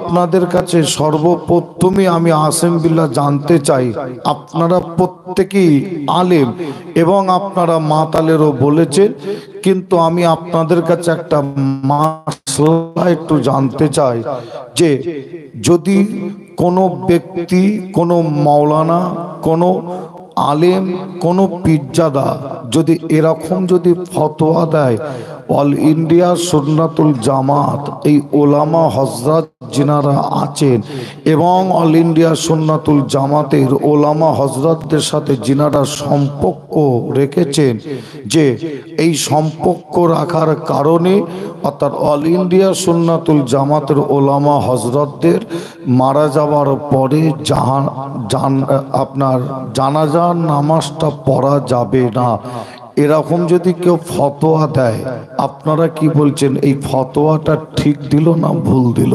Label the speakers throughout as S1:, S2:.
S1: আপনাদের কাছে সর্বপ্রথমে আমি আসেম বিল্লাহ জানতে চাই, আপনারা প্রত্যেকেই আলেম এবং আপনারা মাতালেরও বলেছেন, কিন্তু আমি আপনাদের কাছে একটা মাসলা একটু জানতে চাই যে যদি কোনো ব্যক্তি, কোনো মাওলানা, কোনো আলেম, কোনো পীরজাদা যদি এরকম যদি ফতোয়া দেয়, অল ইন্ডিয়া সুন্নাতুল জামাত এই ওলামা হজরত যিনারা আছেন এবং অল ইন্ডিয়া সুন্নাতুল জামাতের ওলামা হজরতদের সাথে যিনারা সম্পর্ক রেখেছেন, যে এই সম্পর্ক রাখার কারণে অর্থাৎ অল ইন্ডিয়া সুন্নাতুল জামাতের ওলামা হজরতদের মারা যাওয়ার পরে আপনার জানাজার নামাজটা পড়া যাবে না, এরকম যদি কেউ ফতোয়া দেয়, আপনারা কি বলছেন এই ফতোয়াটা ঠিক দিল না ভুল দিল?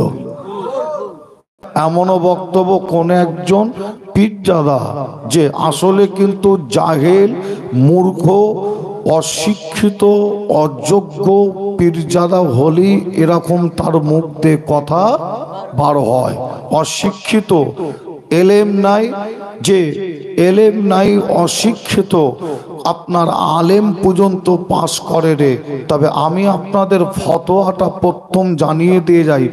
S1: এমনও বক্তব্য কোন একজন পীরজাদা যে আসলে কিন্তু জাহেল, মূর্খ, অশিক্ষিত, অযোগ্য পীরজাদা হলেই এরকম তার মুখ দিয়ে কথা বার হয়। অশিক্ষিত, এলেম নাই, যে এলেম নাই, অশিক্ষিত, আপনার আলেম পর্যন্ত পাশ করে রে। তবে আমি আপনাদের ফতোয়াটা প্রথম জানিয়ে দিয়ে যাই,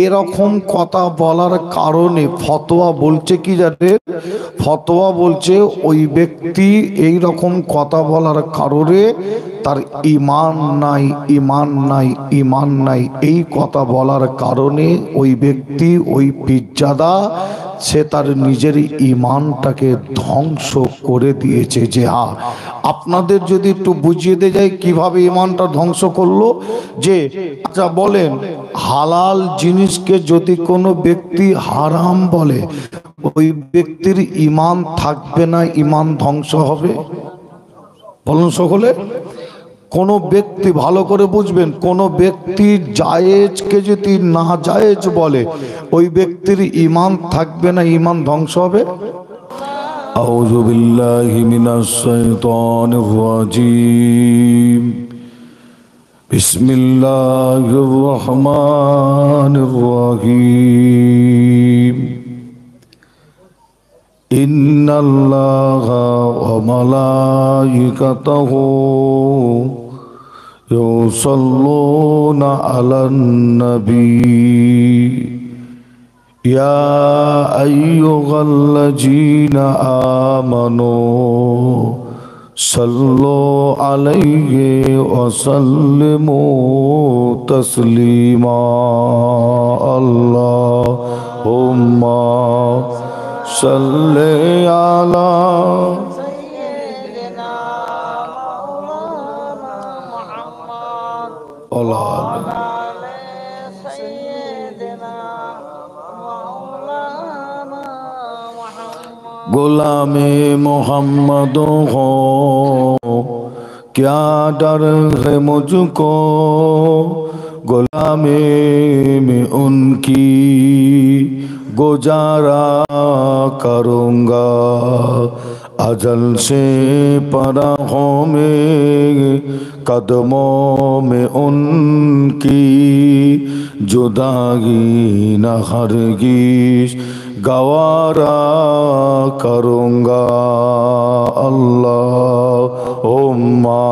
S1: এরকম কথা বলার কারণে ফতোয়া বলছে কি জানে, ফতোয়া বলছে ওই ব্যক্তি এই রকম কথা বলার কারণে তার ঈমান নাই, ঈমান নাই, ঈমান নাই, এই কথা বলার কারণে ওই ব্যক্তি, ওই পীরজাদা সে তার নিজের ঈমানটাকে ধ্বংস করে দিয়েছে। যে হ্যাঁ, আপনাদের যদি একটু বুঝিয়ে দিয়ে যায় কিভাবে ঈমানটা ধ্বংস করলো, যে আচ্ছা বলেন, হালাল জিনিসকে যদি কোনো ব্যক্তি হারাম বলে, ওই ব্যক্তির ঈমান থাকবে না, ঈমান ধ্বংস হবে? বলুন সকলে। কোন ব্যক্তি, ভালো করে বুঝবেন, কোন ব্যক্তি জায়েজকে যদি না জায়েজ বলে, ওই ব্যক্তির ঈমান থাকবে না, ঈমান ধ্বংস হবে। আউযু বিল্লাহি মিনাশ শাইতানির রাজীম। বিসমিল্লাহির রহমানির রহিম। ইন্নাল্লাহা ওয়া মালাইকাতাহু ইউসাল্লুনা আলান নবী ইয়া আইয়ুহাল্লাযীনা আমানু সাল্লু আলাইহি ওয়া সাল্লিমু তাসলিমা। আল্লাহুম্মা সাল্লি আলা সাইয়্যিদিনা মাওলানা মুহাম্মদ ওয়া আলা সাইয়্যিদিনা মাওলানা মুহাম্মদ। গোলামে मोहम्मद हो क्या डर है मुझको, गुलामे में उनकी गुजारा करूँगा, अजल से पनाहों में कदमों में उनकी जुदाई न हरगिज़ गवारा करूँगा। अल्लाहुम्मा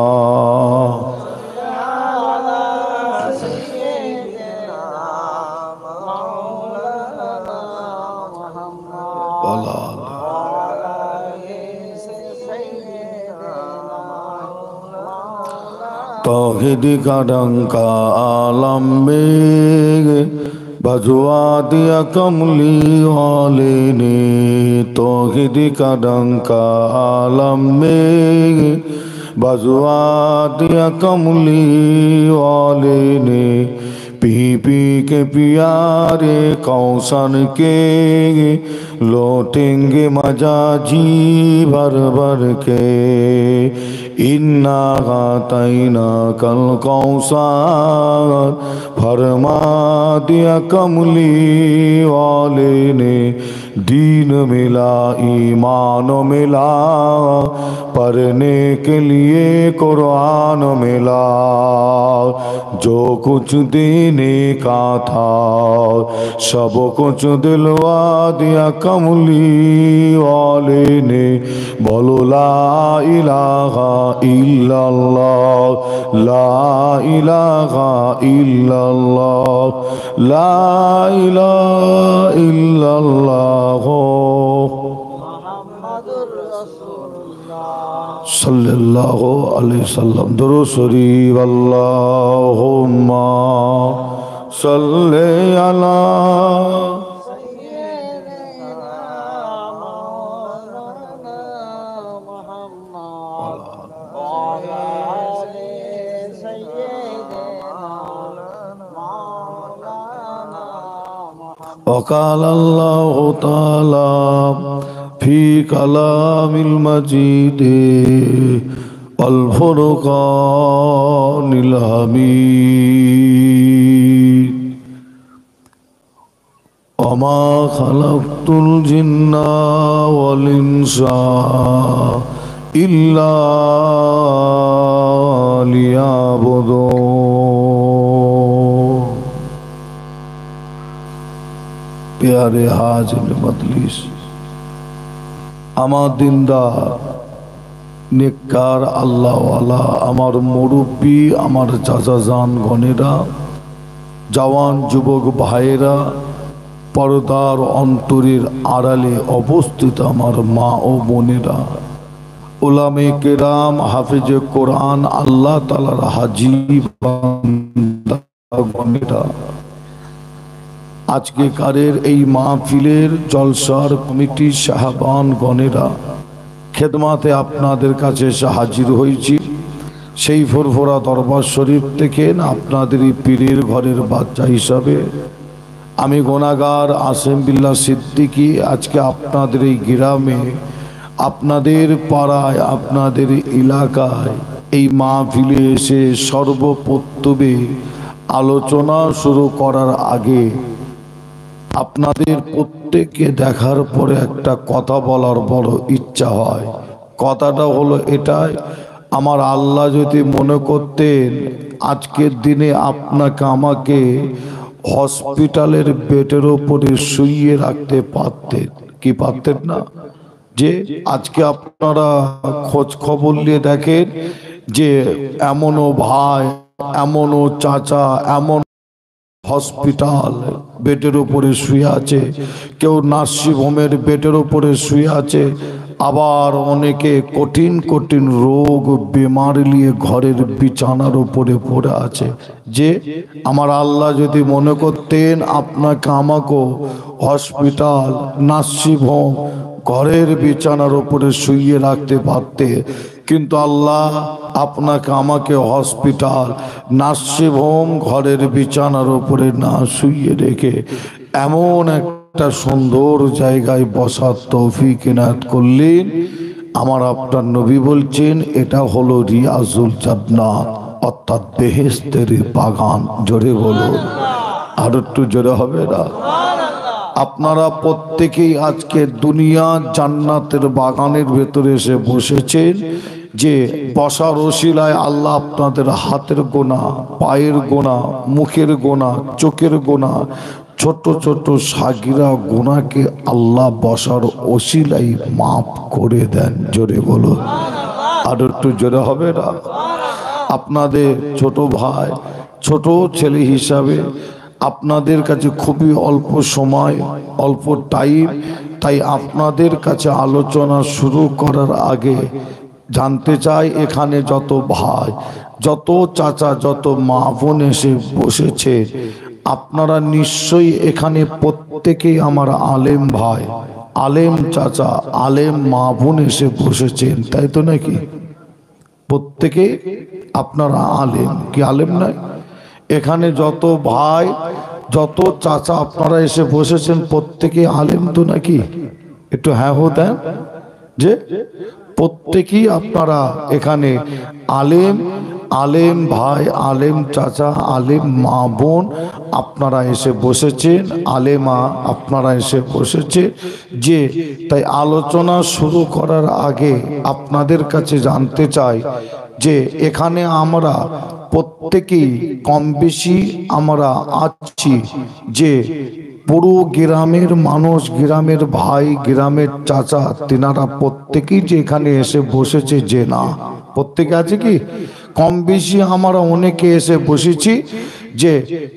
S1: तौहीद का डंका आलम में बजवा दिया कमली वाले ने, तौहीद का डंका आलम में बजवा दिया कमली वाले ने, पी पी के प्यारे कौसन के लौटेंगे मजा जी भर भर के, इन्ना आतैना कल कौसर फरमा दिया कमली वाले ने दीन मिला ईमान मिला पढ़ने के लिए कुरान मिला जो कुछ देने का था सब कुछ दिलवा दिया कमली वाले ने बोलो ला इलाहा इल्लल्लाह ला इलाहा इल्लल्लाह ला इलाहा इल्लल्लाह सल्लल्लाहु अलैहि वसल्लम दुरूद शरीफ अल्लाहुम्मा सल्ले अला वक़ाल अल्लाहु ताला फी कलामिल मजीद वल फुरक़ानिल हमीद वमा खलक़तुल जिन्ना वल इंसा इल्ला लियअबुदून। प्यारे हाजिर मजलिस, আমার দিনদার নেককার আল্লাহওয়ালা আমার মুরব্বী আমার চাচা জান গণেরা জওয়ান যুবক ভাইয়েরা পর্দার অন্তরের আড়ালে অবস্থিত আমার মা ও বোনেরা উলামে কেরাম হাফেজে কোরআন আল্লাহ তাআলার হাজী বান্দা গণেরা আজকে কারের এই মাহফিলের জলসার কমিটি সাহাবান গণেরা খেদমাতে আপনাদের কাছে এসে হাজির হয়েছি সেই ফুরফুরা দরবার শরীফ থেকে আপনাদের এই পীরের ঘরের বাচ্চা হিসাবে আমি গুনাহগার আসেম বিল্লাহ সিদ্দিকী আজকে আপনাদের এই গ্রামে আপনাদের পাড়ায় আপনাদের এলাকায় এই মাহফিলে এসে সর্বপ্রথমে আলোচনা শুরু করার আগে আপনাদের প্রত্যেককে দেখার পরে একটা কথা বলার বড় ইচ্ছা হয়। কথাটা হলো এটাই, আমার আল্লাহ যদি মনে করতেন আজকের দিনে আপনাকে আমাকে হসপিটালের বেডের উপরে শুইয়ে রাখতে পারতেন কি পারতেন না? যে আজকে আপনারা খোঁজ খবর নিয়ে দেখেন যে এমনও ভাই এমনও চাচা এমন হসপিটাল বেডের উপরে শুয়ে আছে, কেউ নার্সিং হোমের বেডের উপরে শুয়ে আছে, আবার অনেকে কঠিন কঠিন রোগ বেমারি নিয়ে ঘরের বিছানার উপরে পড়ে আছে। যে আমার আল্লাহ যদি মনে করতেন আপনাকে আমাকে হসপিটাল নার্সিং হোম ঘরের বিছানার উপরে শুইয়ে রাখতে পারতে, কিন্তু আল্লাহ আপনাকে আমাকে হসপিটাল নার্সিং হোম ঘরের বিছানার উপরে না শুইয়ে রেখে এমন একটা সুন্দর জায়গায় বসার তৌফিক ইনায়াত করলেন। আমার আপনার নবী বলছেন এটা হলো রিয়াজুল জান্নাত অর্থাৎ বেহেশতের বাগান। জোরে বলুন, আর একটু জোরে হবে না? আপনারা প্রত্যেকেই আজকে দুনিয়া জান্নাতের বাগানের ভেতরে এসে বসেছেন, যে বসার ওসিলায় আল্লাহ আপনাদের হাতের গোনা, পায়ের গোনা, মুখের গোনা, চোখের গোনা, ছোট ছোট সাগিরা গোনাকে আল্লাহ বসার ওসিলাই মাফ করে দেন। জোরে বলুন, আর একটু জোরে হবে না? আপনাদের ছোট ভাই ছোট ছেলে হিসাবে আপনাদের কাছে খুবই অল্প সময় অল্প টাইম, তাই আপনাদের কাছে আলোচনা শুরু করার আগে জানতে চাই এখানে যত ভাই যত চাচা যত মা বোন এসে বসেছে আপনারা নিশ্চয়ই এখানে প্রত্যেকেই আমার আলেম ভাই আলেম চাচা আলেম মা বোন এসে বসেছেন, তাই তো নাকি? প্রত্যেকে আপনারা আলেম কি আলেম নয়? এখানে যত ভাই যত চাচা আপনারা এসে বসেছেন প্রত্যেকে আলেম তো নাকি? একটু হ্যাঁ হো দেন। যে প্রত্যেকেই আপনারা এখানে আলেম আলেম ভাই, আলেম চাচা, আলেম মা বোন আপনারা এসে বসেছেন, আলেমা আপনারা এসে বসেছে। যে তাই আলোচনা শুরু করার আগে আপনাদের কাছে জানতে চাই যে এখানে আমরা প্রত্যেকেই কম বেশি আমরা আছি, যে পুরো গ্রামের মানুষ, গ্রামের ভাই, গ্রামের চাচা, তিনারা প্রত্যেকেই যে এখানে এসে বসেছে যে না, প্রত্যেকে আছে কি? কম বেশি আমরা অনেকে এসে বসেছি। যে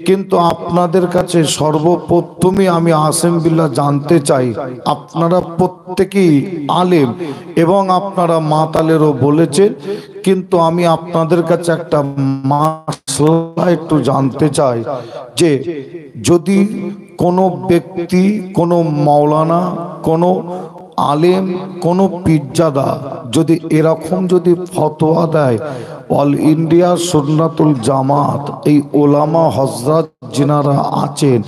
S1: কিন্তু আপনাদের কাছে সর্বপ্রথমে আমি আসেম বিল্লাহ জানতে চাই, আপনারা প্রত্যেকেই আলেম এবং আপনারা মাতালেরও বলেছেন, কিন্তু আমি আপনাদের কাছে একটা মাসলা একটু জানতে চাই যে যদি কোনো ব্যক্তি, কোনো মাওলানা, কোনো আলেম, কোনো পীরজাদা যদি এরকম যদি ফতোয়া দেয়, অল ইন্ডিয়া সুন্নাতুল জামাত এই ওলামা হজরত যিনারা আছেন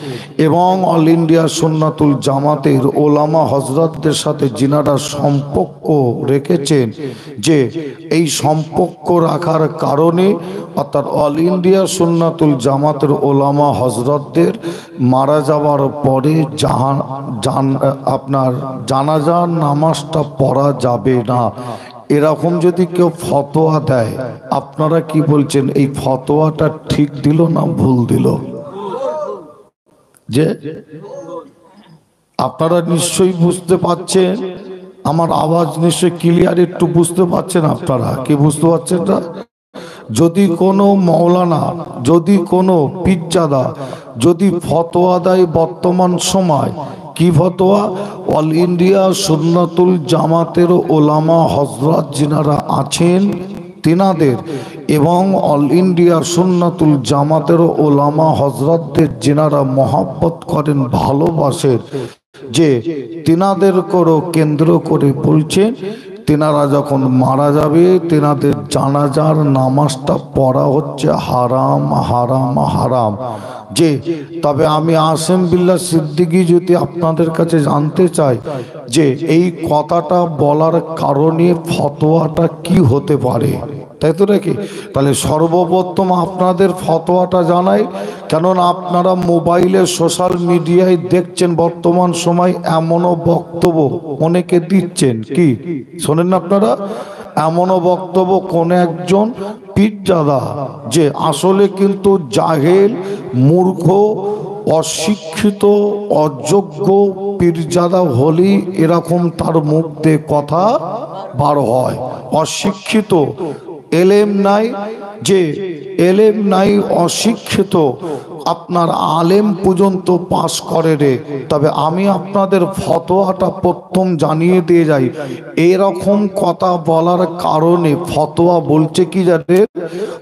S1: এবং অল ইন্ডিয়া সুন্নাতুল জামাতের ওলামা হজরতদের সাথে যিনারা সম্পর্ক রেখেছেন, যে এই সম্পর্ক রাখার কারণে অর্থাৎ অল ইন্ডিয়া সুন্নাতুল জামাতের ওলামা হজরতদের মারা যাওয়ার পরে আপনার জানাজার নামাজটা পড়া যাবে না, এরকম যদি কেউ ফতোয়া দেয়, আপনারা কি বলছেন? এই ফতোয়াটা ঠিক দিল না ভুল দিল? যে আপনারা নিশ্চয়ই বুঝতে পাচ্ছেন, আমার আওয়াজ নিশ্চয়ই ক্লিয়ার, একটু বুঝতে পাচ্ছেন? আপনারা কি বুঝতে পারছেন না? যদি কোনো মৌলানা, যদি কোনো পীরজাদা যদি ফতোয়া দেয় বর্তমান সময়, কি ফতোয়া? অল ইন্ডিয়া সুন্নাতুল জামাতের ওলামা হজরত যিনারা আছেন তিনাদের এবং অল ইন্ডিয়া সুন্নাতুল জামাতের ওলামা হজরতদের যিনারা মহব্বত করেন, ভালোবাসেন, যে তিনাদের করো কেন্দ্র করে বলছেন তিনারা যখন মারা যাবে তিনাদের জানাজার নামাজটা পড়া হচ্ছে হারাম হারাম হারাম। যে তবে আমি আসেম বিল্লাহ সিদ্দিকী যদি আপনাদের কাছে জানতে চাই যে এই কথাটা বলার কারণে ফতোয়াটা কি হতে পারে, তাই তো নাকি? তাহলে সর্বপ্রথম আপনাদের ফতোয়াটা জানাই, কেননা আপনারা মোবাইলে সোশ্যাল মিডিয়ায় দেখছেন বর্তমান সময় এমনও বক্তব্য অনেকে দিচ্ছেন, কি শোনেন না আপনারা? এমনও বক্তব্য কোন একজন পীরজাদা যে আসলে কিন্তু জাহেল, মূর্খ, অশিক্ষিত, অযোগ্য পীরজাদা হলেই এরকম তার মুখ দিয়ে কথা বার হয়। অশিক্ষিত, এলেম নাই, যে এলেম নাই, অশিক্ষিত, আপনার আলেম পর্যন্ত পাস করে রে। তবে আমি আপনাদের ফতোয়াটা প্রথম জানিয়ে দিয়ে যাই, এরকম কথা বলার কারণে ফতোয়া বলছে কি জানে?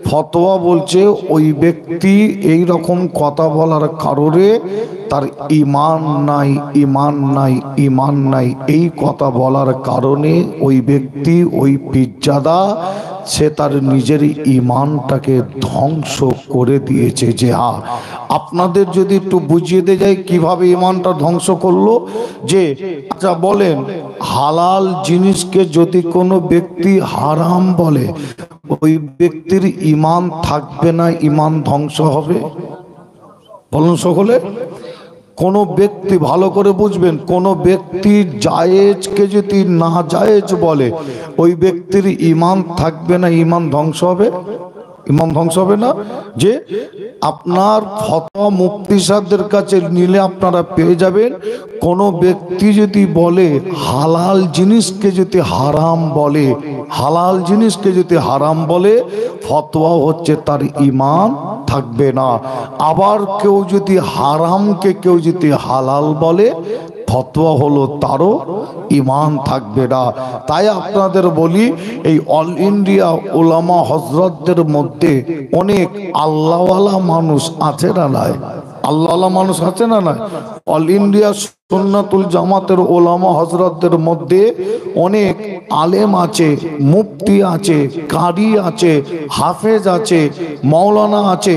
S1: ফতোয়া বলছে ওই ব্যক্তি এই রকম কথা বলার কারণে তার ঈমান নাই, ঈমান নাই, ঈমান নাই, এই কথা বলার কারণে ওই ব্যক্তি, ওই পীরজাদা সে তার নিজের ঈমানটাকে ধ্বংস করে দিয়েছে। যে হ্যাঁ, আপনাদের যদি একটু বুঝিয়ে দিয়ে যায় কিভাবে ঈমানটা ধ্বংস করলো। যে আচ্ছা বলেন, হালাল জিনিসকে যদি কোনো ব্যক্তি হারাম বলে, ওই ব্যক্তির ঈমান থাকবে না, ঈমান ধ্বংস হবে? বলুন সকলে। কোনো ব্যক্তি, ভালো করে বুঝবেন, কোনো ব্যক্তি জায়েজকে যদি না জায়েজ বলে, ওই ব্যক্তির ঈমান থাকবে না, ঈমান ধ্বংস হবে? ঈমান ধ্বংস হবে না? যে আপনার ফতোয়া মুফতি সাহেবদের কাছে নিলে আপনারা পেয়ে যাবেন, কোনো ব্যক্তি যদি বলে হালাল জিনিসকে যদি হারাম বলে, হালাল জিনিসকে যদি হারাম বলে, ফতোয়া হচ্ছে তার ঈমান থাকবে না। আবার কেউ যদি হারামকে কেউ যদি হালাল বলে, ফতোয়া হলো তারও ঈমান থাকবে না। তাই আপনাদের বলি, এই অল ইন্ডিয়া ওলামা হজরতদের মধ্যে অনেক আল্লাহওয়ালা মানুষ আছে না নাই? আল্লাহওয়ালা মানুষ আছে না নাই? অল ইন্ডিয়া সুন্নাতুল জামাতের ওলামা হযরতদের মধ্যে অনেক আলেম আছে, মুফতি আছে, কারি আছে, হাফেজ আছে, মাওলানা আছে।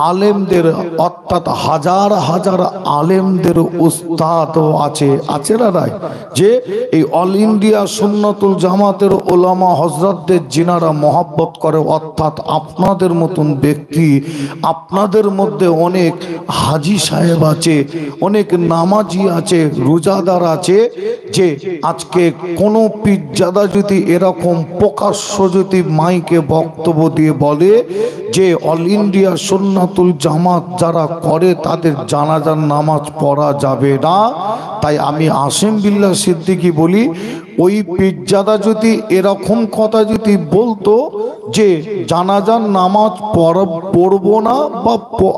S1: আলেমদের অর্থাৎ হাজার হাজার আলেমদের উস্তাদও আছে, আছে না নাই? যে এই অল ইন্ডিয়া সুন্নাতুল জামাতের ওলামা হযরতদের যিনারা মহব্বত করে, অর্থাৎ আপনাদের মতন ব্যক্তি, আপনাদের মধ্যে অনেক হাজি সাহেব আছে, অনেক নামাজি আছে, রোজাদার আছে। যে আজকে কোনো পীরজাদা যদি এরকম প্রকাশ্য যদি মাইকে বক্তব্য দিয়ে বলে যে অল ইন্ডিয়া সুন্নাতুল জামাত যারা করে তাদের জানাজার নামাজ পড়া যাবে না, তাই আমি আসিম বিল্লাহ সিদ্দিকী বলি, ওই পীরজাদা যদি এরকম কথা যদি বলতো যে জানাজার নামাজ পড়বো না বা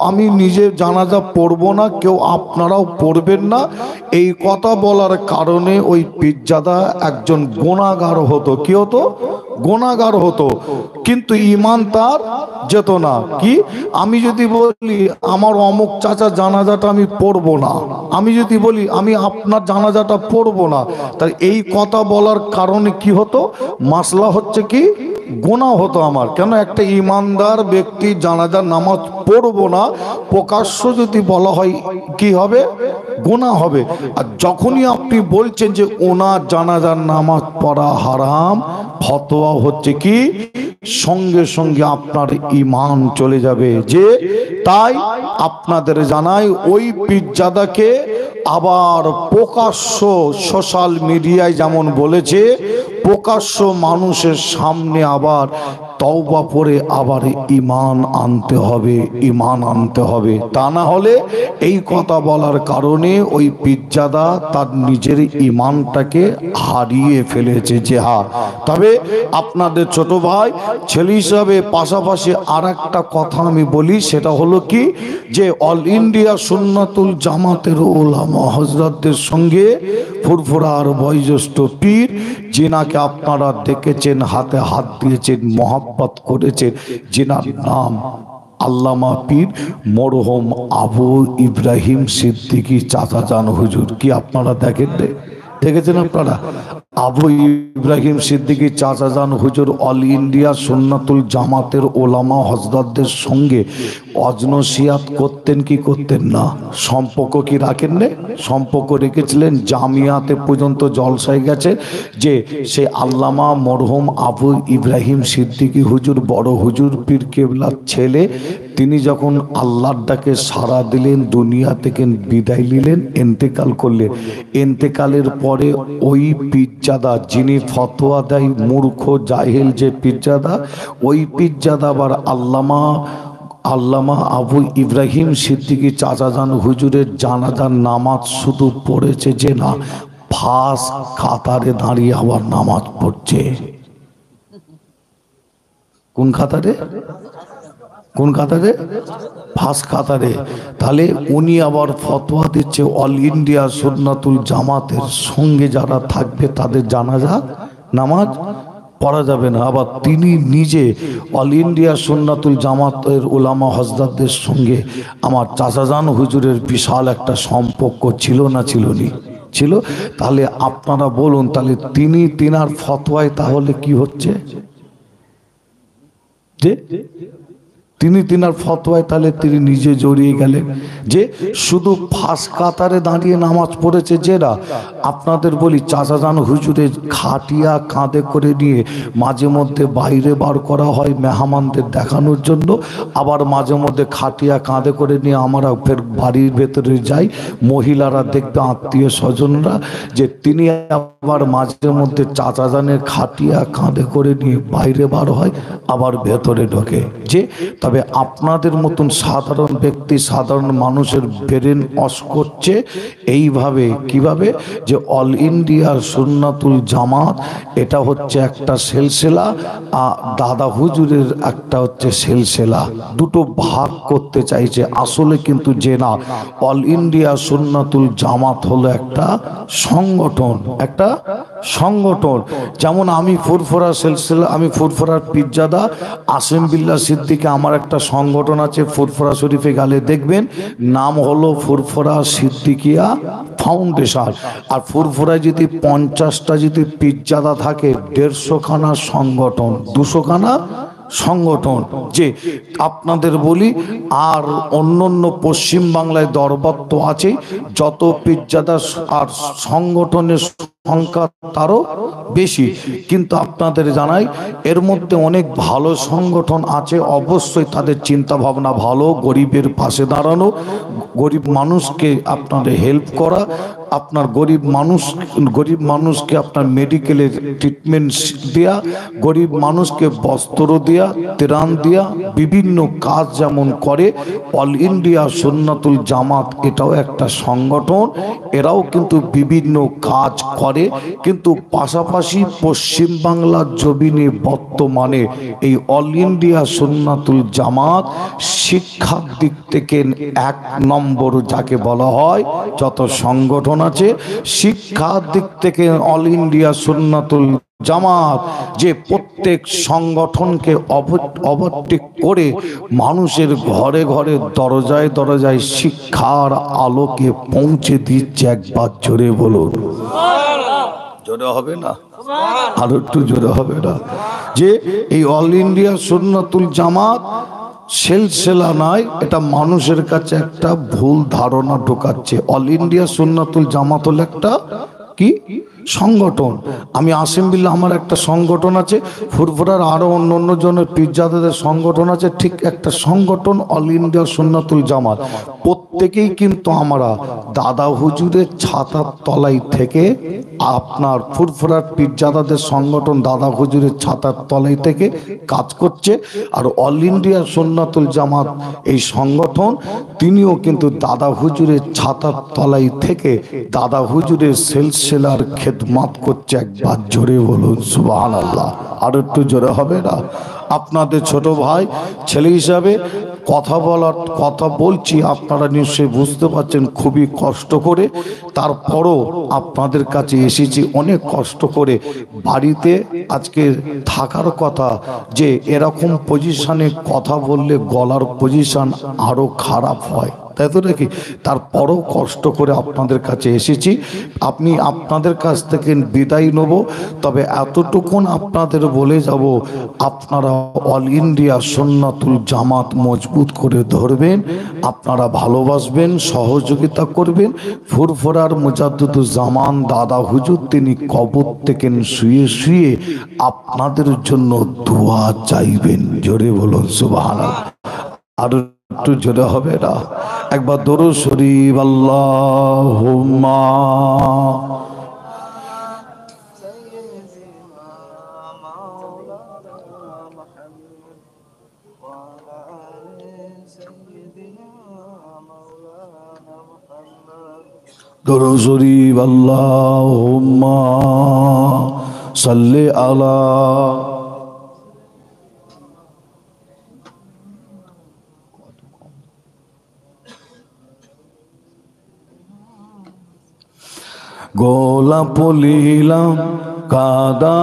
S1: আমি নিজে জানাজা পড়বো না, কেউ আপনারাও পড়বেন না, এই কথা বলার কারণে ওই পীরজাদা একজন গুনাহগার হতো। কি হতো? গুনাহগার হতো। কিন্তু ঈমান তার যেত না। কি আমি যদি বলি আমার অমুক চাচা জানাজাটা আমি পড়বো না, আমি যদি বলি আমি আপনার জানাজাটা পড়বো না, তাই এই কথা বলার কারণে কি হতো? মাসলা হচ্ছে কি গুনাহ হতো আমার। কেন? একটা ঈমানদার ব্যক্তি জানাজার নামাজ পড়বো না প্রকাশ্য যদি বলা হয় কি হবে? গুনাহ হবে। আর যখনই আপনি বলছেন যে ওনার জানাজার নামাজ পড়া হারাম, ফতোয়া হচ্ছে কি সঙ্গে সঙ্গে আপনার ঈমান চলে যাবে। যে তাই আপনাদের জানাই ওই পীরজাদাকে আবার প্রকাশ্য সোশ্যাল মিডিয়ায় যেমন বলেছে, প্রকাশ্য মানুষের সামনে আবার তওবা পড়ে আবার ঈমান আনতে হবে, ঈমান আনতে হবে। তা না হলে এই কথা বলার কারণে ওই পীরজাদা তার নিজের ঈমানটাকে হারিয়ে ফেলেছে। যে হ্যাঁ, তবে আপনাদের ছোট ভাই ছেলে হিসাবে পাশাপাশি আর একটা কথা আমি বলি, সেটা হলো কি যে অল ইন্ডিয়া সুন্নাতুল জামাতের ওলামা হযরতদের সঙ্গে ফুরফুরা আর বয়োজ্যেষ্ঠ পীর যিনাকে আপনারা দেখেছেন, হাতে হাত দিয়েছেন, মহব্বত করেছেন, যিনার নাম আল্লামা পীর মরহুম আবু ইব্রাহিম সিদ্দিকী চাচা জান হুজুর। কি আপনারা দেখেছেন আপনারা? আবু ইব্রাহিম সিদ্দিকী চাচা জান হুজুর অল ইন্ডিয়া সুন্নাতুল জামাতের ওলামা হযরতদের সঙ্গে অজনসিয়াত করতেন কি করতেন না? সম্পর্ক কি রাখেন না? সম্পর্ক রেখেছিলেন। জামিয়াতে পর্যন্ত জলসায় গেছে যে সে আল্লামা মরহুম আবু ইব্রাহিম সিদ্দিকী হুজুর বড় হুজুর পীর কেবলার ছেলে, তিনি যখন আল্লাহর ডাকে সাড়া দিলেন, দুনিয়া থেকে বিদায় নিলেন, ইন্তেকাল করলেন। ইন্তেকালের পরে ওই পীরজাদা যিনি ফতোয়া দেয় মূর্খ জাহেল যে পীরজাদা, ওই পীরজাদা আবার আল্লামা আবু ইব্রাহিম সিদ্দিকী চাচা জান হুজুরের জানাজার নামাজ শুধু পড়েছে যে না, ফার্স্ট কাতারে দাঁড়িয়ে আবার নামাজ পড়ছে। কোন কাতারে? কোন কাতারে? ফার্স্ট কাতারে। তাহলে উনি আবার ফতোয়া দিচ্ছে অল ইন্ডিয়া সুন্নাতুল জামাতের সঙ্গে যারা থাকবে তাদের জানাজা নামাজ পড়া যাবে না। আবার তিনি নিজে অল ইন্ডিয়া সুন্নাতুল জামাতের ওলামা হযরতদের সঙ্গে আমার চাচাজান হুজুরের বিশাল একটা সম্পর্ক ছিল না ছিলনি? ছিল। তাহলে আপনারা বলুন, তাহলে তিনার ফতোয়ায় তাহলে কি হচ্ছে? যে তিনার ফতোয়ায় তাহলে তিনি নিজে জড়িয়ে গেলেন যে শুধু ফার্স্ট কাতারে দাঁড়িয়ে নামাজ পড়েছে। যেটা আপনাদের বলি, চাচাজান হুজুরের খাটিয়া কাঁধে করে নিয়ে মাঝে মধ্যে বাইরে বার করা হয় মেহমানদের দেখানোর জন্য, আবার মাঝে মধ্যে খাটিয়া কাঁধে করে নিয়ে আমরা ফের বাড়ির ভেতরে যাই, মহিলারা দেখবে আত্মীয় স্বজনরা, যে তিনি আবার মাঝে মধ্যে চাচাজানের খাটিয়া কাঁধে করে নিয়ে বাইরে বার হয়, আবার ভেতরে ঢোকে। যে তবে আপনাদের মতন সাধারণ ব্যক্তি, সাধারণ মানুষের ব্রেন ওয়াশ করছে এইভাবে। কিভাবে? যে অল ইন্ডিয়া সুন্নাতুল জামাত এটা হচ্ছে একটা সিলসিলা, দাদা হুজুরের একটা হচ্ছে সিলসিলা, দুটো ভাগ করতে চাইছে। আসলে কিন্তু যে না, অল ইন্ডিয়া সুন্নাতুল জামাত হলো একটা সংগঠন, একটা সংগঠন। যেমন আমি ফুরফুরা সিলসিলা, আমি ফুরফুরার পীরজাদা আসিম বিল্লাহ সিদ্দিকী আমার একটা সংগঠন আছে ফুরফুরা শরীফে গেলে দেখবেন, নাম হলো ফুরফুরা সিদ্দিকিয়া ফাউন্ডেশন। আর ফুরফুরায় যদি 50টা যদি পীরজাদা থাকে, 150 খানা সংগঠন, 200 খানা সংগঠন। যে আপনাদের বলি, আর অন্য পশ্চিম বাংলায় দরবার তো আছে, যত পীরজাদা আর সংগঠনের সংখ্যা তারও বেশি। কিন্তু আপনাদের জানাই, এর মধ্যে অনেক ভালো সংগঠন আছে, অবশ্যই তাদের চিন্তা ভাবনা ভালো, গরিবের পাশে দাঁড়ানো, গরিব মানুষকে আপনাদের হেল্প করা, আপনার গরিব মানুষকে আপনার মেডিকেলের ট্রিটমেন্ট দেয়া, গরিব মানুষকে বস্ত্র দেয়া, ত্রাণ দেয়া, বিভিন্ন কাজ যেমন করে। অল ইন্ডিয়া সুন্নাতুল জামাত এটাও একটা সংগঠন, এরাও কিন্তু বিভিন্ন কাজ করে। কিন্তু পাশাপাশি পশ্চিম বাংলার জমিনে বর্তমানে এই অল ইন্ডিয়া সুন্নাতুল জামাত শিক্ষার দিক থেকে 1 নম্বর যাকে বলা হয়, যত সংগঠন আছে শিক্ষার দিক থেকে অল ইন্ডিয়া সুন্নাতুল জামাত যে প্রত্যেক সংগঠনকে ওভারটেক করে মানুষের ঘরে ঘরে দরজায় দরজায় শিক্ষার আলোকে পৌঁছে দিচ্ছে। একবার জোরে বলুন, জোরে হবে না? আর একটু জোরে হবে না? যে এই অল ইন্ডিয়া সুন্নাতুল জামাত সেলসেলা নয়, এটা মানুষের কাছে একটা ভুল ধারণা ঢোকাচ্ছে। অল ইন্ডিয়া সুন্নাতুল জামাত হলো একটা কি সংগঠন। আমি আসিম বিল্লাহ, আমার একটা সংগঠন আছে, ফুরফুরার আরো অন্য জনের পীরজাদাদের সংগঠন আছে, ঠিক একটা সংগঠন অল ইন্ডিয়া সুন্নাতুল জামাত। প্রত্যেকেই কিন্তু আমরা দাদা হুজুরের ছাতার তলায় থেকে, আপনার ফুরফুরার পীরজাদাদের সংগঠন দাদা হুজুরের ছাতার তলায় থেকে কাজ করছে। আর অল ইন্ডিয়া সুন্নাতুল জামাত এই সংগঠন, তিনিও কিন্তু দাদা হুজুরের ছাতার তলায় থেকে দাদা হুজুরের সেলসেলার খেদমত করছে। একবার জোরে বলুন সুবহানাল্লাহ। আর একটু জোরে হবে না? আপনাদের ছোট ভাই ছেলে হিসাবে কথা বলছি, আপনারা নিশ্চয়ই বুঝতে পারছেন খুবই কষ্ট করে। তারপরও আপনাদের কাছে এসেছি অনেক কষ্ট করে। বাড়িতে আজকে থাকার কথা, যে এরকম পজিশনে কথা বললে গলার পজিশন আরো খারাপ হয়, তাই তো নাকি? তারপরও কষ্ট করে আপনাদের কাছে এসেছি। আমি আপনাদের কাছ থেকে বিদায় নেব, তবে এতটুকুন আপনাদের বলে যাব, আপনারা অল ইন্ডিয়া সুন্নাতুল জামাত মজবুত করে ধরবেন, আপনারা ভালোবাসবেন, সহযোগিতা করবেন। ফুরফুরার মুজাদ্দিদুজ্জামান দাদা হুজুর তিনি কবর থেকে শুয়ে শুয়ে আপনাদের জন্য দোয়া চাইবেন। জোরে বলুন সুবহানাল্লাহ। আর একটু জোরে হবে না? একবার দরুদ শরীফ আল্লাহুম্মা দরুদ শরীফ আল্লাহুম্মা সাল্লি আলা গোলাপ লীলাম কাদা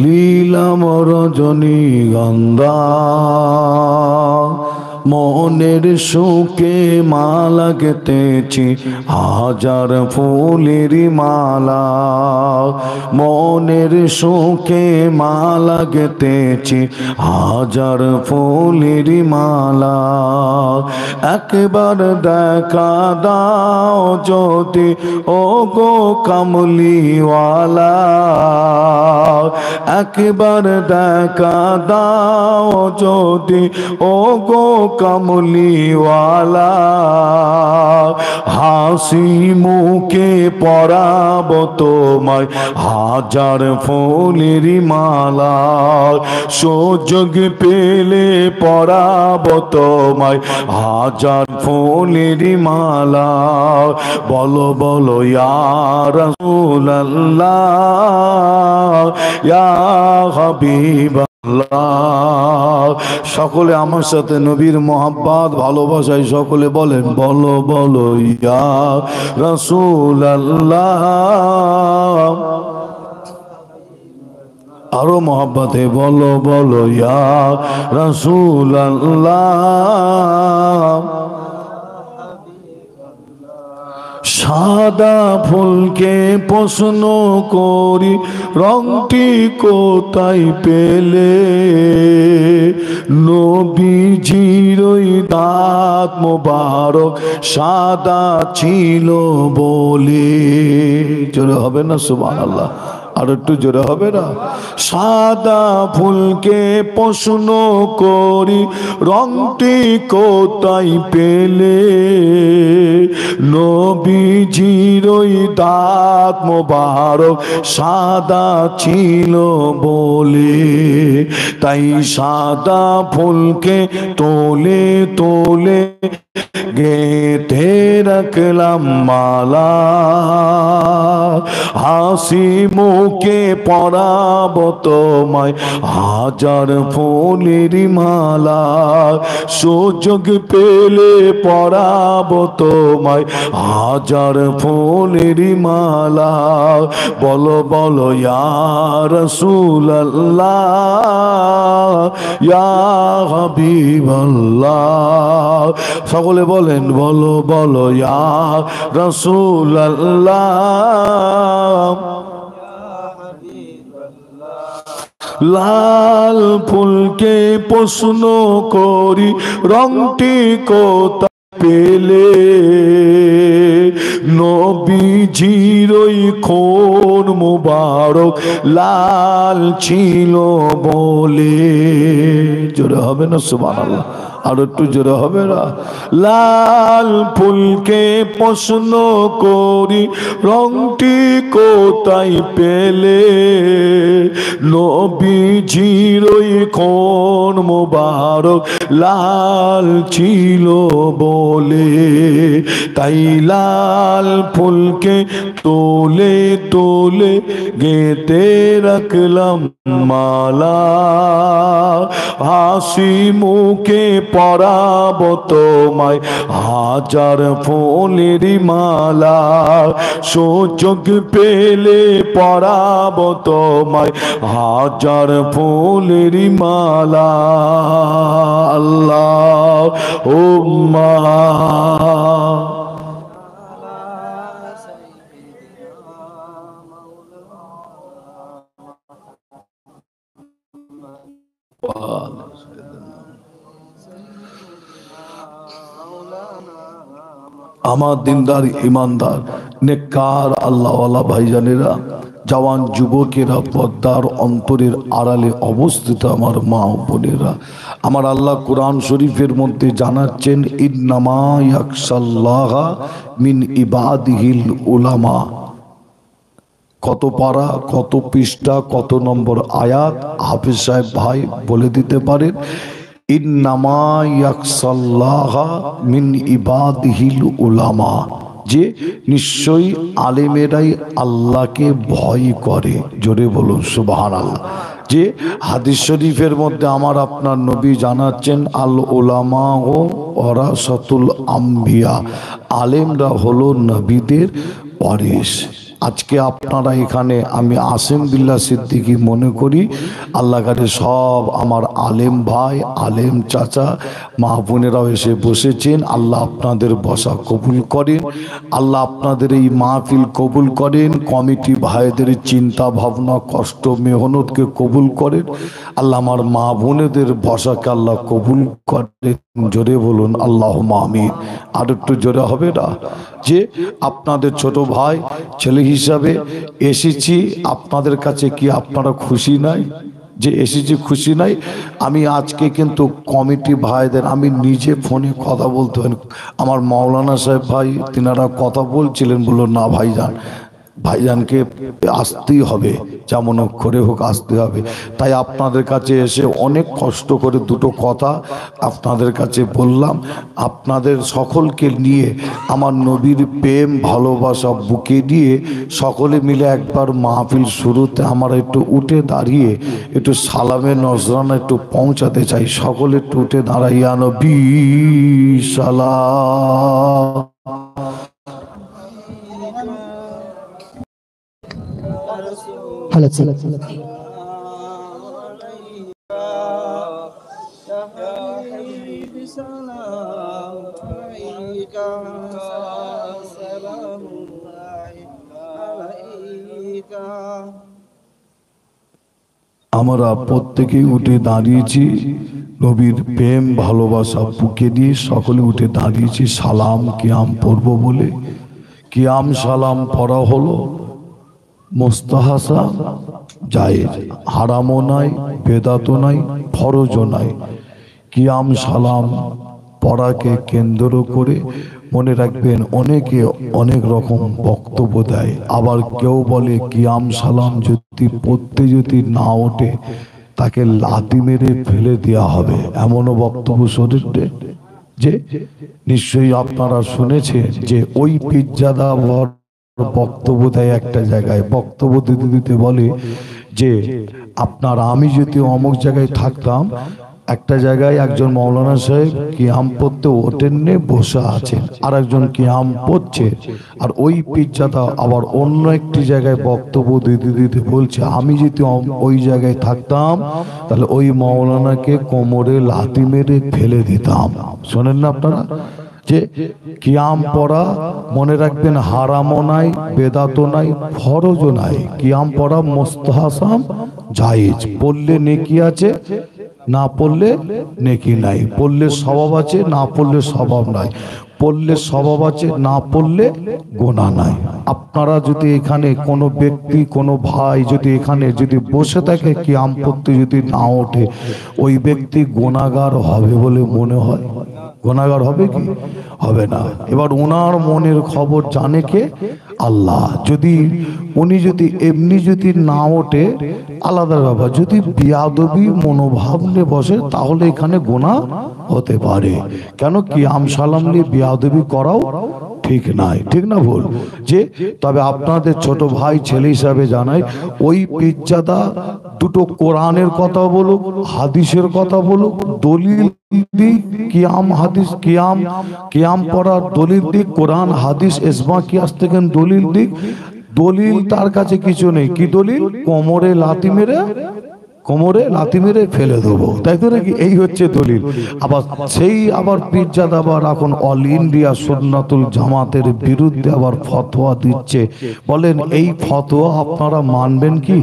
S1: লীলাম রজনীগন্ধা, মনের সুখে মালা গেঁথেছি হাজার ফুলের মালা, মনের সুখে মালা গেঁথেছি হাজার ফুলের মালা। একবার দেখা দাও যদি ও গো কামলিওয়ালা, একবার দেখা দাও যদি ও গো কামলিওয়ালা, হাসি মুখে পরাব তোমায় হাজার ফুলের মালা, সুযোগ পেলে পরাব তোমায় হাজার ফুলের মালা। বলো বলো ইয়া রাসূলুল্লাহ ইয়া হাবিবাল্লাহ। সকলে আমার সাথে নবীর মোহাব্বত ভালোবাসায় সকলে বলেন, বলো বলো ইয়া রাসূলুল্লাহ আরো মহব্বতে বলো বলো ইয়া রাসূলুল্লাহ। সাদা ফুলকে প্রশ্ন করি রংটি কোথায় পেলে, নবীজির ওই দাঁত মোবারক সাদা ছিল বলে। জোরে হবে না সুবহানাল্লাহ? আর একটু জোরে হবে না? সাদা ফুলকে প্রশ্ন করি রংটি কোথায় পেলে, নবীজির ওই দাঁত মোবারক সাদা ছিল বলে। তাই সাদা ফুলকে তোলে তোলে গেঁথে রাখলাম মালা, হাসি মুখে পরাব তোমায় হাজার ফুলের মালা, সুযোগ পেলে পরাব তোমায় হাজার ফুলের মালা। বলো বলো ইয়া রাসূলুল্লাহ ইয়া হাবিবাল্লাহ। সকলে বলেন বলো বলো ইয়া রাসূলুল্লাহ। লাল ফুলকে প্রশ্ন করি রংটি কোথায় পেলে, নবীজির ওই খুন মুবারক লাল ছিল বলে। জোরে হবে না সুবহানাল্লাহ? আর একটু জোরে হবে না? লাল ফুলকে প্রশ্ন করি রংটি কোথায় পেলে, নবীজির ওই খুন মুবারক লাল ছিল বলে। তাই লাল ফুলকে তোলে তোলে গেঁথে রাখলাম মালা, হাসি মুখে পরাব তোমায় হাজার ফুলের মালা, সুযোগ পেলে পরাব তোমায় হাজার ফুলের মালা। আল্লাহ উম্মা আমার দিনদার ইমানদার নেককার আল্লাহওয়ালা ভাইজানেরা, জওয়ান যুবকেরা, পর্দার অন্তরের আড়ালে অবস্থিত আমার মা ও বোনেরা, আমার আল্লাহ কোরআন শরীফের মধ্যে জানাচ্ছেন ইন্নামা ইয়াখশাল্লাহা মিন ইবাদিহিল উলামা। কত পারা, কত পৃষ্ঠা, কত নম্বর আয়াত হাফেজ সাহেব ভাই বলে দিতে পারেন? ইন্নামা ইয়াখশাল্লাহা মিন ইবাদিহিল উলামা, যে নিশ্চয়ই আলেমেরাই আল্লাহকে ভয় করে। জোরে বলুন সুবহানাল্লাহ। যে হাদিস শরীফের মধ্যে আমার আপনার নবী জানাচ্ছেন আল উলামা ও ওয়ারাসাতুল আম্বিয়া, আলেমরা হলো নবীদের ওয়ারিস। আজকে আপনারা এখানে, আমি আসিম বিল্লাহ সিদ্দিকী মনে করি, আল্লাহ কাছে সব আমার আলেম ভাই, আলেম চাচা, মা বোনেরাও এসে বসেছেন। আল্লাহ আপনাদের বসা কবুল করেন, আল্লাহ আপনাদের এই মাহফিল কবুল করেন, কমিটি ভাইদের চিন্তা ভাবনা কষ্ট মেহনতকে কবুল করেন। আল্লাহ আমার মা বোনেদের বসাকে আল্লাহ কবুল করেন। জোরে বলুন আল্লাহুম্মা আমিন। আর একটু জোরে হবে না? যে আপনাদের ছোট ভাই ছেলে হিসাবে এসেছি আপনাদের কাছে, কি আপনারা খুশি নাই? যে এসেছি খুশি নাই? আমি আজকে কিন্তু কমিটি ভাইদের, আমি নিজে ফোনে কথা বলতে হয়, আমার মাওলানা সাহেব ভাই তিনারা কথা বলছিলেন, বললো না ভাইজান, ভাইজানকে আসতেই হবে, যেমন করে হোক আসতে হবে। তাই আপনাদের কাছে এসে অনেক কষ্ট করে দুটো কথা আপনাদের কাছে বললাম। আপনাদের সকলকে নিয়ে আমার নবীর প্রেম ভালোবাসা বুকে দিয়ে সকলে মিলে একবার মাহফিল শুরুতে আমরা একটু উঠে দাঁড়িয়ে একটু সালামে নজরানা একটু পৌঁছাতে চাই। সকলে একটু উঠে দাঁড়াইয়া নবী সালাম।
S2: ভালো ছিল। السلام عليك سلام الله عليك।
S1: আমরা প্রত্যেকেই উঠে দাঁড়িয়েছি, নবীর প্রেম ভালোবাসা বুকে নিয়ে সকলে উঠে দাঁড়িয়েছি সালাম কিয়াম পড়ব বলে। কিয়াম সালাম পড়া হলো মুস্তাহাসান জায়েজ, হারামও নাই, বেদাতও নাই, ফরজও নাই। কিয়াম সালাম পড়াকে কেন্দ্র করে মনে রাখবেন অনেকে অনেক রকম বক্তব্য দেয়। আবার কেউ বলে কিয়াম সালাম যদি পড়তে যদি না ওঠে তাকে লাথি মেরে ফেলে দেওয়া হবে, এমনও বক্তব্য শরীরে। যে নিশ্চয়ই আপনারা শুনেছেন যে ওই পীরজাদা বক্তব্য দেয় একটা জায়গায়, বক্তব্য দিতে দিতে বলে যে আপনার আমি যদি অমুক জায়গায় থাকতাম, একটা জায়গায় একজন মৌলানা সাহেব কিয়াম পড়তে ওঠেননি, বসে আছেন, আর একজন কিয়াম পড়ছে, আর ওই পীরজাদা আবার অন্য একটি জায়গায় বক্তব্য দিতে দিতে বলছে আমি যদি ওই জায়গায় থাকতাম তাহলে ওই মৌলানাকে কোমরে লাথি মেরে ফেলে দিতাম। শোনেন না আপনারা যে কিয়াম পড়া মনে রাখবেন হারামও নাই, বেদাতও নাই, ফরজও নাই। কিয়াম পড়া মুস্তাহাসান জায়েজ, পড়লে নেকি আছে, না পড়লে নেকি নাই। পড়লে স্বভাব আছে, না পড়লে স্বভাব নাই। পড়লে স্বভাব আছে, না পড়লে গোনা নাই। আপনারা যদি এখানে কোনো ব্যক্তি কোনো ভাই যদি এখানে যদি বসে থাকে কিয়াম পড়তে যদি না ওঠে, ওই ব্যক্তি গুনাহগার হবে বলে মনে হয়? গুনাহগার হবে কি? হবে না। এবার ওনার মনের খবর জানে কে? আল্লাহ। যদি উনি যদি এমনি যদি না ওঠে আলাদা ব্যাপার, যদি বিয়াদবি মনোভাব নিয়ে বসে তাহলে এখানে গুনাহ হতে পারে। কেন কিয়াম সালাম নিয়ে বিয়াদবি করাও ঠিক নাই, ঠিক না ভুল? যে তবে আপনাদের ছোট ভাই ছেলে হিসাবে জানাই, ওই পীরজাদা দুটো কোরআনের কথা বলুক, হাদিসের কথা বলুক, দলিল দিক, কিয়াম হাদিস কিয়াম পড়ার দলিল দিক, কোরআন হাদিস ইজমা কিয়াস থেকে দলিল দিক। দলিল তার কাছে কিছু নেই। কি দলিল? কোমরে লাথি মেরে ফেলে দেবো, তাই তো নাকি? এই হচ্ছে দলিল। আবার সেই আবার পীরজাদা আবার এখন অল ইন্ডিয়া সুন্নাতুল জামাতের বিরুদ্ধে আবার ফতোয়া দিচ্ছে। বলেন এই ফতোয়া আপনারা মানবেন কি?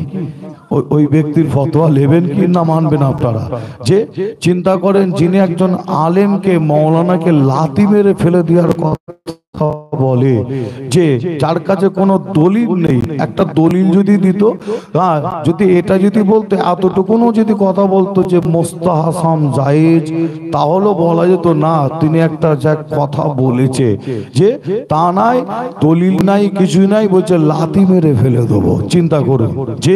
S1: ওই ব্যক্তির ফতোয়া নেবেন কি না মানবেন আপনারা? যে চিন্তা করেন, যিনি একজন আলেমকে মৌলানাকে লাথি মেরে ফেলে দেওয়ার কথা বলে, যে যার কাছে কোনো দলিল নেই, একটা দলিল যদি দিত, হ্যাঁ, যদি এটা যদি বলতে এতটুকুনো যদি কথা বলতো যে মুস্তাহাসান জায়েজ, তাহলে বলা যেত না তিনি একটা যা কথা বলেছে। যে তা নাই, দলিল নাই, কিছু নাই, বলছে লাথি মেরে ফেলে দেবো। চিন্তা করুন যে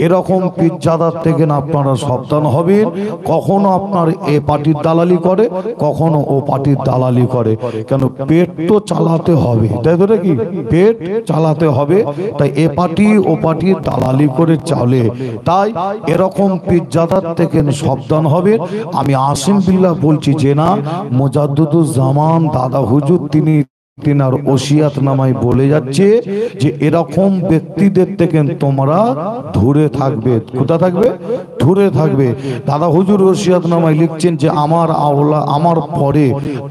S1: এরকম পীরজাদার থেকে না আপনারা সাবধান হবেন। কখনো আপনার এ পার্টির দালালি করে, কখনো ও পার্টির দালালি করে। কেন? পেট তো চালাতে হবে, তাই তো নাকি? পেট চালাতে হবে, তাই এ পার্টি ও পার্টির দালালি করে চলে। তাই এরকম পীরজাদার থেকে সাবধান হবে। আমি আসিম বিল্লাহ বলছি যে না, মুজাদ্দিদুজ জামান দাদা হুজুর তিনি তিনার ওসিয়াত নামায় বলে যাচ্ছে যে এরকম ব্যক্তিদের থেকে তোমরা দূরে থাকবে। কোথা থাকবে? দূরে থাকবে। দাদা হুজুর ওসিয়াত নামায় লিখছেন যে আমার আওলাদ, আমার পরে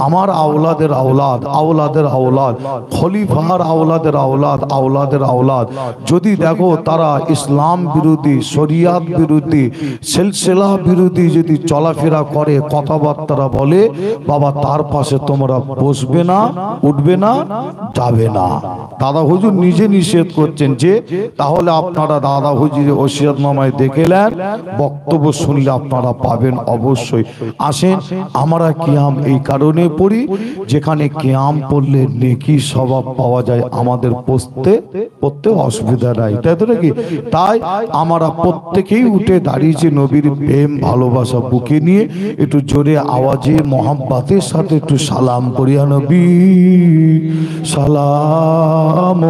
S1: আমার আওলাদের আওলাদ, আওলাদের আওলাদ, খলিফার আওলাদের আওলাদ, আওলাদের আওলাদ যদি দেখো তারা ইসলাম বিরোধী, শরিয়াত বিরোধী, সিলসিলা বিরোধী যদি চলাফেরা করে, কথাবার্তা বলে, বাবা তার পাশে তোমরা বসবে না, উঠবে না, যাবে না। দাদা হুজুর নিজে নিষেধ করছেন। যে তাহলে আপনারা দাদা হুজুরের ওসিয়তনামায় দেখেলেন, বক্তব্য শুনলে আপনারা পাবেন অবশ্যই। আসেন আমরা কিয়াম এই কারণে পড়ি, যেখানে কিয়াম পড়লে নেকি স্বভাব পাওয়া যায়, আমাদের পড়তে অসুবিধা নাই, তাই তো নাকি? তাই আমরা প্রত্যেকেই উঠে দাঁড়িয়েছি নবীর প্রেম ভালোবাসা বুকে নিয়ে। একটু জোরে আওয়াজে মোহাব্বতের সাথে একটু সালাম করিয়া নবী সালাম।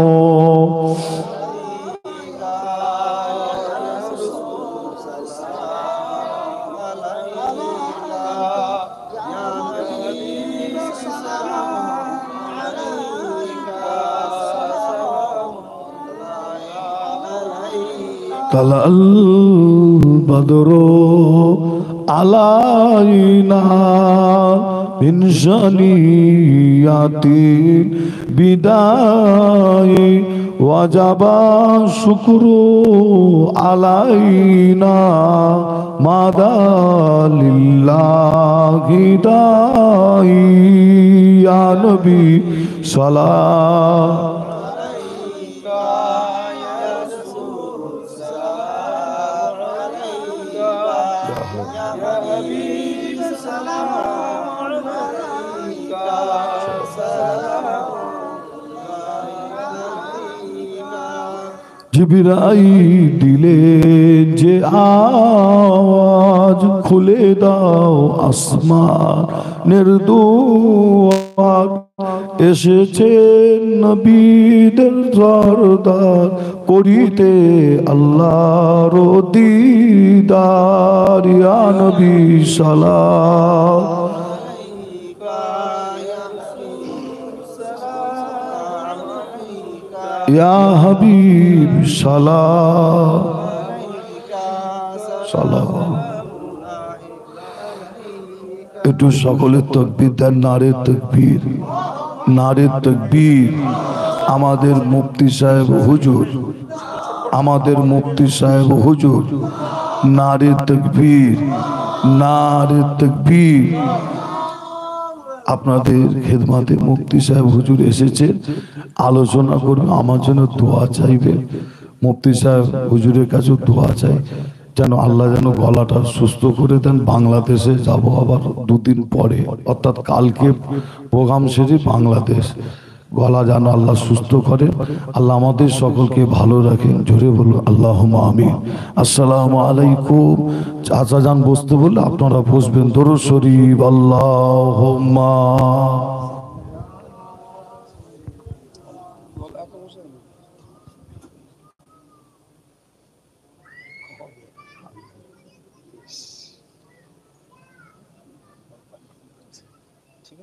S1: তালাল বদরু আলাইনা من شنيات البداية وجب الشكر علينا ماذا لله داعي يا نبي صلاة
S2: عليك يا رسول سلام عليك يا حبيب سلام عليك سلام عليك
S1: জিবরাইল দিলেন যে আওয়াজ খুলে দাও আসমানের দুয়ার এসেছেন নবীদের সরদার করিতে আল্লাহর দিদার ইয়া নবী সালাম
S2: عليك يا رسول سلام عليك
S1: ইয়া হাবিব সালাম
S2: عليك
S1: সালাম
S2: عليك
S1: একটু সকলের তকবীর দেন, নারে তকবীর, নারে তকবীর। আমাদের মুফতি সাহেব হুজুর, আমাদের মুফতি সাহেব হুজুর, নারে তকবীর, নারে তকবীর। আপনাদের খেদমাতে মুফতি সাহেব হুজুর এসেছে, আলোচনা করবে, আমার জন্য দোয়া চাইবে। মুফতি সাহেব হুজুরের কাছেও দোয়া চাই যেন আল্লাহ যেন গলাটা সুস্থ করে দেন। বাংলাদেশে যাব আবার দুদিন পরে, অর্থাৎ কালকে প্রোগ্রাম সেরে বাংলাদেশ। গলা যেন আল্লাহ সুস্থ করে, আল্লাহ আমাদের সকলকে ভালো রাখেন। জোরে বলুন আল্লাহুম্মা আমিন। আসসালামু আলাইকুম। চাচা যান বসতে বললে আপনারা বসবেন। দরুদ শরীফ আল্লাহুম্মা।
S2: ঠিক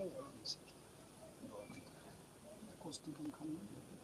S2: আছে